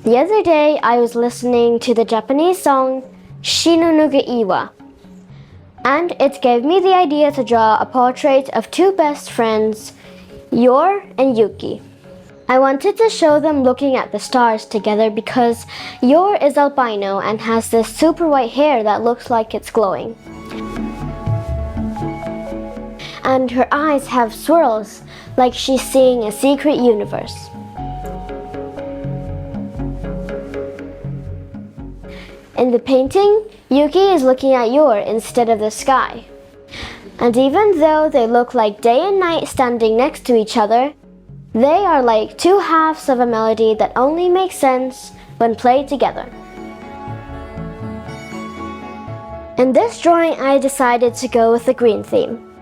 The other day, I was listening to the Japanese song Shinonuga Iwa, and it gave me the idea to draw a portrait of two best friends, Yor and Yuki. I wanted to show them looking at the stars together because Yor is albino and has this super white hair that looks like it's glowing. And her eyes have swirls, like she's seeing a secret universe. In the painting, Yuki is looking at Yor instead of the sky. And even though they look like day and night standing next to each other, they are like two halves of a melody that only makes sense when played together. In this drawing, I decided to go with the green theme.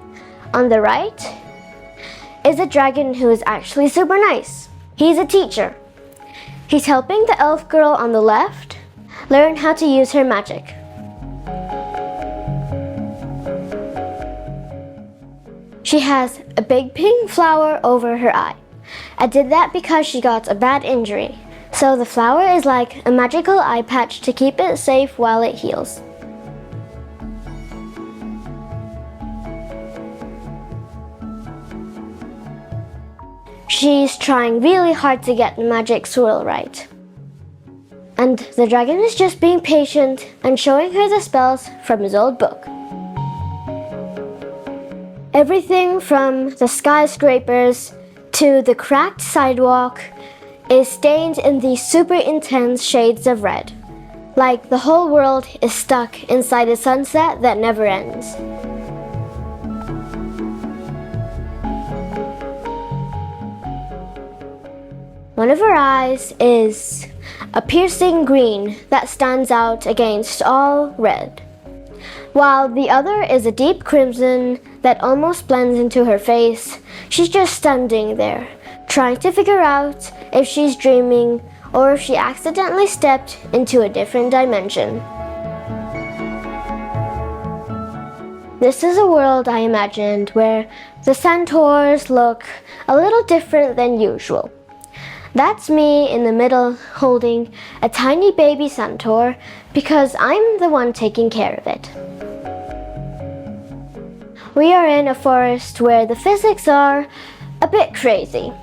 On the right is a dragon who is actually super nice. He's a teacher. He's helping the elf girl on the left learn how to use her magic. She has a big pink flower over her eye. I did that because she got a bad injury, so the flower is like a magical eye patch to keep it safe while it heals. She's trying really hard to get the magic swirl right. And the dragon is just being patient and showing her the spells from his old book. Everything from the skyscrapers to the cracked sidewalk is stained in these super intense shades of red, like the whole world is stuck inside a sunset that never ends. One of her eyes is a piercing green that stands out against all red, while the other is a deep crimson that almost blends into her face. She's just standing there, trying to figure out if she's dreaming or if she accidentally stepped into a different dimension. This is a world I imagined where the centaurs look a little different than usual. That's me in the middle holding a tiny baby centaur because I'm the one taking care of it. We are in a forest where the physics are a bit crazy.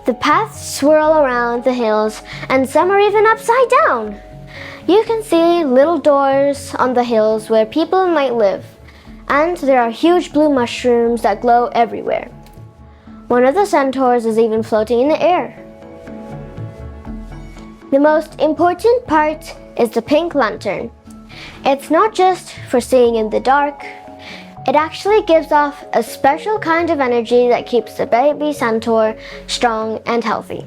The paths swirl around the hills and some are even upside down. You can see little doors on the hills where people might live, and there are huge blue mushrooms that glow everywhere. One of the centaurs is even floating in the air. The most important part is the pink lantern. It's not just for seeing in the dark. It actually gives off a special kind of energy that keeps the baby centaur strong and healthy.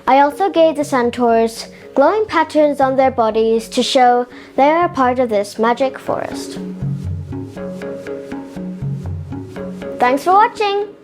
I also gave the centaurs glowing patterns on their bodies to show they are part of this magic forest. Thanks for watching!